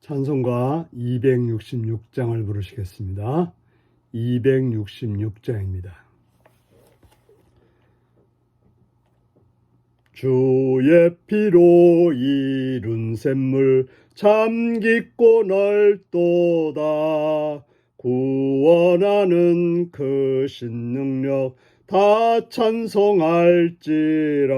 찬송가 266장을 부르시겠습니다. 266장입니다. 주의 피로 이룬 샘물 참 깊고 넓도다. 구원하는 크신 능력 다 찬송할지라.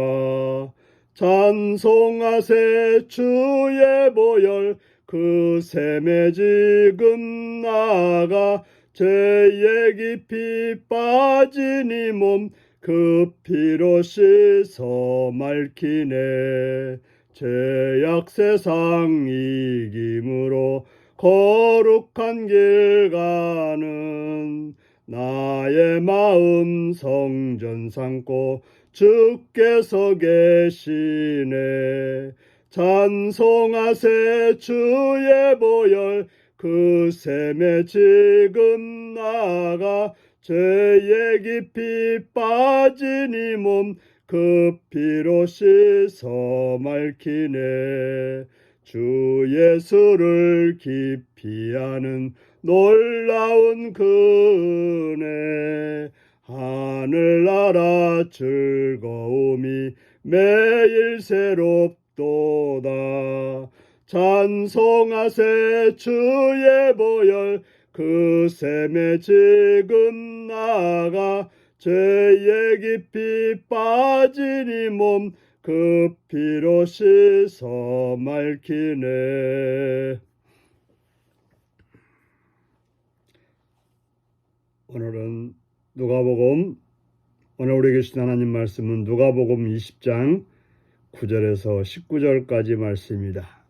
찬송하세 주의 보혈 그 샘에 지금 나가 죄에 깊이 빠진 이 몸 그 피로 씻어 맑히네. 죄악 세상 이김으로 거룩한 길 가는 나의 마음 성전 삼고 주께서 계시네. 찬송하세 주의 보혈 그 샘에 지금 나가 죄에 깊이 빠진 이 몸 그 피로 씻어 맑히네. 주 예수를 깊이 아는 놀라운 그 은혜 하늘나라 즐거움이 매일 새롭도다. 찬송하세 주의 보혈 그 샘에 지금 나가 죄에 깊이 빠진 이 몸 그 피로 씻어 맑히네. 오늘은 누가복음, 오늘 우리에게 주신 하나님 말씀은 누가복음 20장 9절에서 19절까지 말씀입니다.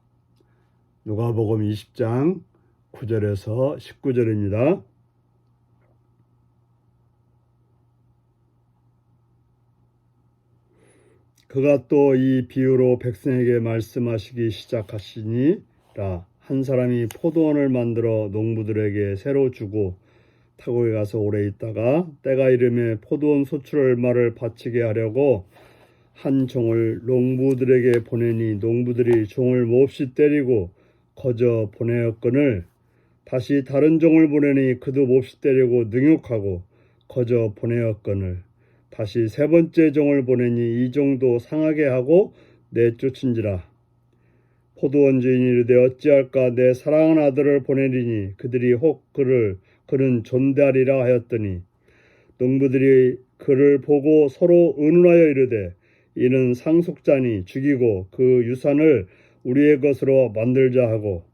누가복음 20장 9절에서 19절입니다. 그가 또 이 비유로 백성에게 말씀하시기 시작하시니라. 한 사람이 포도원을 만들어 농부들에게 새로 주고 타국에 가서 오래 있다가 때가 이르매 포도원 소출 얼마를 바치게 하려고 한 종을 농부들에게 보내니 농부들이 종을 몹시 때리고 거저 보내었거늘 다시 다른 종을 보내니 그도 몹시 때리고 능욕하고 거저 보내었거늘 다시 세 번째 종을 보내니 이 종도 상하게 하고 내쫓은지라. 포도원 주인이 이르되 어찌할까 내 사랑하는 아들을 보내리니 그들이 혹 그는 존대하리라 하였더니 농부들이 그를 보고 서로 의논하여 이르되 이는 상속자니 죽이고 그 유산을 우리의 것으로 만들자 하고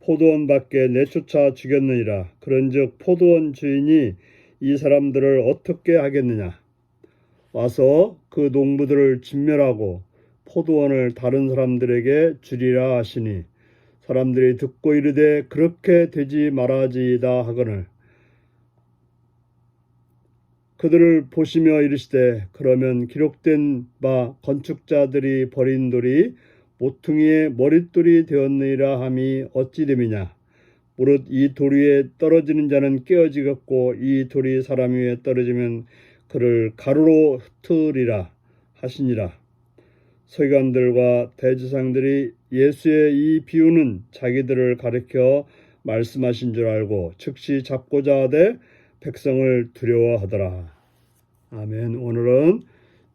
포도원 밖에 내쫓아 죽였느니라. 그런즉 포도원 주인이 이 사람들을 어떻게 하겠느냐. 와서 그 농부들을 진멸하고 포도원을 다른 사람들에게 주리라 하시니 사람들이 듣고 이르되 그렇게 되지 말아지이다 하거늘 그들을 보시며 이르시되 그러면 기록된 바 건축자들이 버린 돌이 모퉁이의 머릿돌이 되었느니라 함이 어찌 됨이냐. 무릇 이 돌 위에 떨어지는 자는 깨어지겠고 이 돌이 사람 위에 떨어지면 그를 가루로 흩으리라 하시니라. 서기관들과 대제사장들이 예수의 이 비유는 자기들을 가리켜 말씀하신 줄 알고 즉시 잡고자 하되 백성을 두려워하더라. 아멘. 오늘은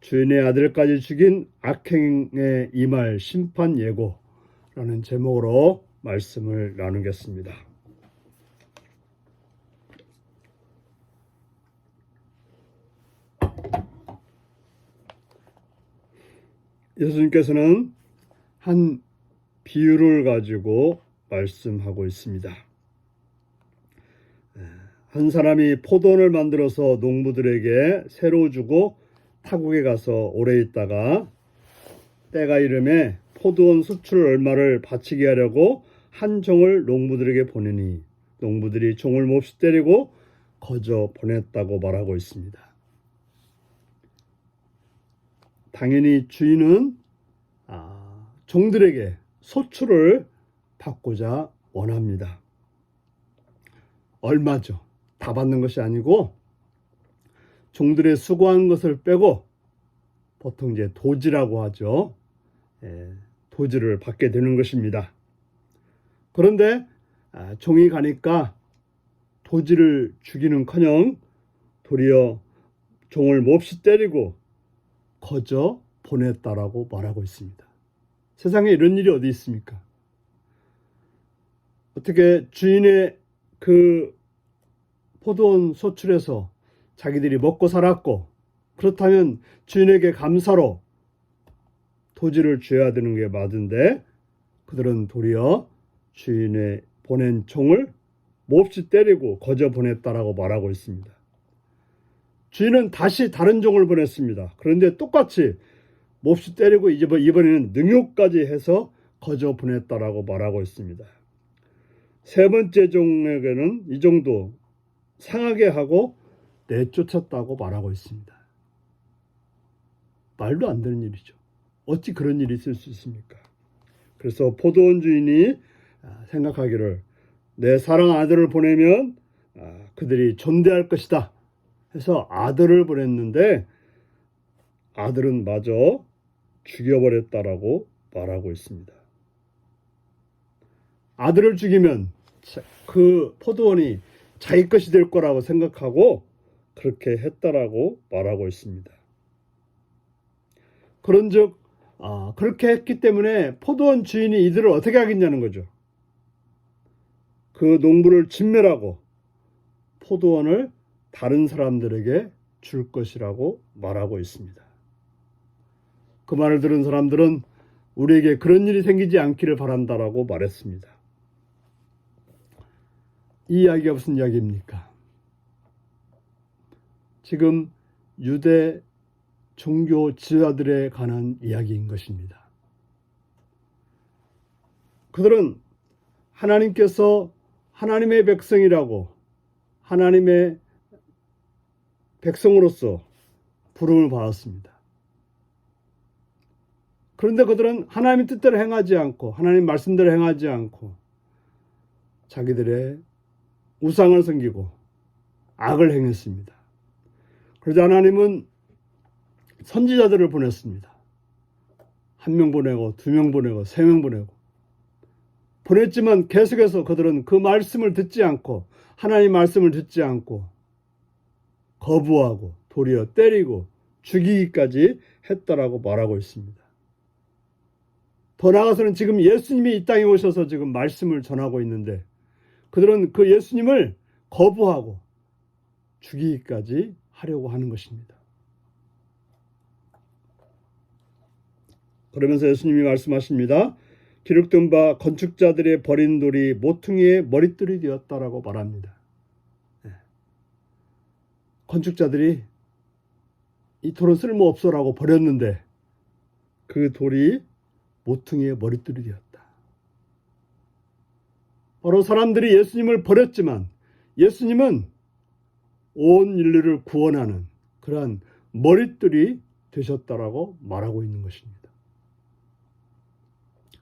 주인의 아들까지 죽인 악행에 임할 심판 예고라는 제목으로 말씀을 나누겠습니다. 예수님께서는 한 비유를 가지고 말씀하고 있습니다. 한 사람이 포도원을 만들어서 농부들에게 새로 주고 타국에 가서 오래 있다가 때가 이르매 포도원 수출 얼마를 바치게 하려고 한 종을 농부들에게 보내니 농부들이 종을 몹시 때리고 거저 보냈다고 말하고 있습니다. 당연히 주인은 종들에게 소출을 받고자 원합니다. 얼마죠? 다 받는 것이 아니고 종들의 수고한 것을 빼고 보통 이제 도지라고 하죠. 도지를 받게 되는 것입니다. 그런데 종이 가니까 도지를 죽이는커녕 도리어 종을 몹시 때리고 거저 보냈다라고 말하고 있습니다. 세상에 이런 일이 어디 있습니까? 어떻게 주인의 그 포도원 소출해서 자기들이 먹고 살았고, 그렇다면 주인에게 감사로 도지를 줘야 되는 게 맞은데, 그들은 도리어 주인의 보낸 종을 몹시 때리고 거저 보냈다라고 말하고 있습니다. 주인은 다시 다른 종을 보냈습니다. 그런데 똑같이 몹시 때리고 이번에는 능욕까지 해서 거저 보냈다라고 말하고 있습니다. 세 번째 종에게는 이 정도 상하게 하고 내쫓았다고 말하고 있습니다. 말도 안 되는 일이죠. 어찌 그런 일이 있을 수 있습니까? 그래서 포도원 주인이 생각하기를 내 사랑 아들을 보내면 그들이 존대할 것이다 해서 아들을 보냈는데 아들은 마저 죽여버렸다라고 말하고 있습니다. 아들을 죽이면 그 포도원이 자기 것이 될 거라고 생각하고 그렇게 했다라고 말하고 있습니다. 그런즉 그렇게 했기 때문에 포도원 주인이 이들을 어떻게 하겠냐는 거죠. 그 농부를 진멸하고 포도원을 다른 사람들에게 줄 것이라고 말하고 있습니다. 그 말을 들은 사람들은 우리에게 그런 일이 생기지 않기를 바란다라고 말했습니다. 이 이야기가 무슨 이야기입니까? 지금 유대 종교 지도자들에 관한 이야기인 것입니다. 그들은 하나님께서 하나님의 백성이라고 하나님의 백성으로서 부름을 받았습니다. 그런데 그들은 하나님의 뜻대로 행하지 않고 하나님 말씀대로 행하지 않고 자기들의 우상을 섬기고 악을 행했습니다. 그러자 하나님은 선지자들을 보냈습니다. 1명 보내고 2명 보내고 3명 보내고 보냈지만 계속해서 그들은 그 말씀을 듣지 않고 하나님 말씀을 듣지 않고 거부하고 도리어 때리고 죽이기까지 했다라고 말하고 있습니다. 더 나아가서는 지금 예수님이 이 땅에 오셔서 지금 말씀을 전하고 있는데 그들은 그 예수님을 거부하고 죽이기까지 하려고 하는 것입니다. 그러면서 예수님이 말씀하십니다. 기록된 바 건축자들의 버린 돌이 모퉁이의 머릿돌이 되었다라고 말합니다. 건축자들이 이 돌은 쓸모없어라고 버렸는데 그 돌이 모퉁이의 머릿돌이 되었다. 바로 사람들이 예수님을 버렸지만 예수님은 온 인류를 구원하는 그러한 머릿돌이 되셨다라고 말하고 있는 것입니다.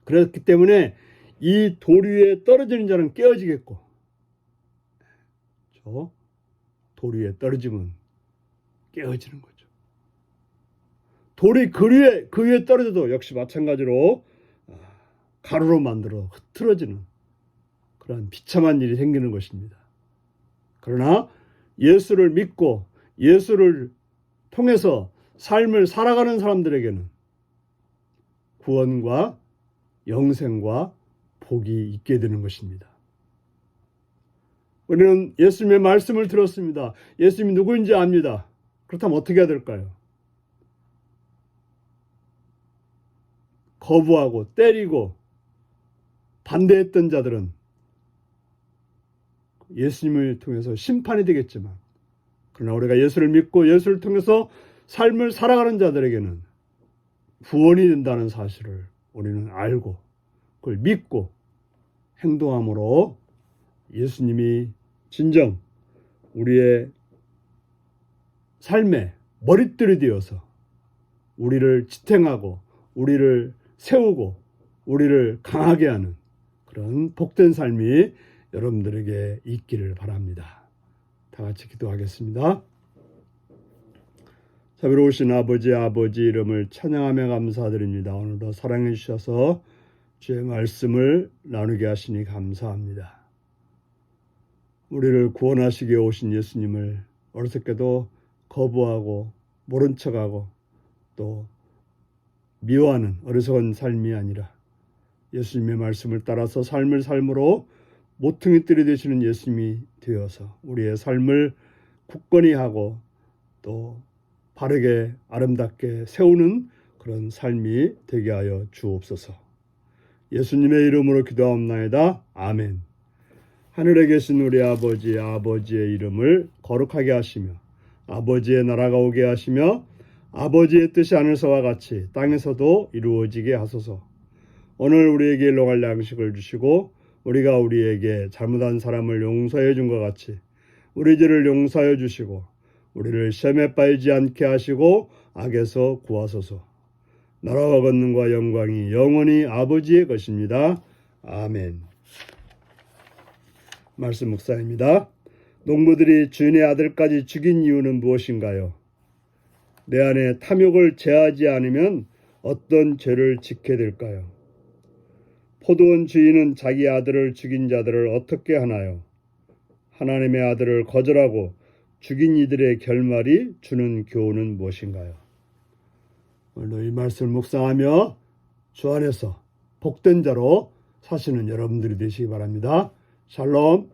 그렇기 때문에 이 돌 위에 떨어지는 자는 깨어지겠고 저 돌 위에 떨어지면 깨어지는 거죠. 돌이 그 위에 떨어져도 역시 마찬가지로 가루로 만들어 흐트러지는 그런 비참한 일이 생기는 것입니다. 그러나 예수를 믿고 예수를 통해서 삶을 살아가는 사람들에게는 구원과 영생과 복이 있게 되는 것입니다. 우리는 예수님의 말씀을 들었습니다. 예수님이 누구인지 압니다. 그렇다면 어떻게 해야 될까요? 거부하고 때리고 반대했던 자들은 예수님을 통해서 심판이 되겠지만 그러나 우리가 예수를 믿고 예수를 통해서 삶을 살아가는 자들에게는 구원이 된다는 사실을 우리는 알고 그걸 믿고 행동함으로 예수님이 진정 우리의 삶의 머릿돌이 되어서 우리를 지탱하고 우리를 세우고 우리를 강하게 하는 그런 복된 삶이 여러분들에게 있기를 바랍니다. 다 같이 기도하겠습니다. 자비로우신 아버지 이름을 찬양하며 감사드립니다. 오늘도 사랑해 주셔서 주의 말씀을 나누게 하시니 감사합니다. 우리를 구원하시기 위해 오신 예수님을 어리석게도 거부하고 모른 척하고 또 미워하는 어리석은 삶이 아니라 예수님의 말씀을 따라서 삶을 삶으로 모퉁이들이 되시는 예수님이 되어서 우리의 삶을 굳건히 하고 또 바르게 아름답게 세우는 그런 삶이 되게 하여 주옵소서. 예수님의 이름으로 기도하옵나이다. 아멘. 하늘에 계신 우리 아버지의 이름을 거룩하게 하시며 아버지의 나라가 오게 하시며 아버지의 뜻이 하늘서와 같이 땅에서도 이루어지게 하소서. 오늘 우리에게 일용할 양식을 주시고 우리가 우리에게 잘못한 사람을 용서해 준 것 같이 우리 죄를 용서하여 주시고 우리를 시험에 빠지지 않게 하시고 악에서 구하소서. 나라와 권능과 영광이 영원히 아버지의 것입니다. 아멘. 말씀 묵상입니다. 농부들이 주인의 아들까지 죽인 이유는 무엇인가요? 내 안에 탐욕을 제하지 않으면 어떤 죄를 짓게 될까요? 포도원 주인은 자기 아들을 죽인 자들을 어떻게 하나요? 하나님의 아들을 거절하고 죽인 이들의 결말이 주는 교훈은 무엇인가요? 오늘도 이 말씀을 묵상하며 주 안에서 복된 자로 사시는 여러분들이 되시기 바랍니다. 샬롬.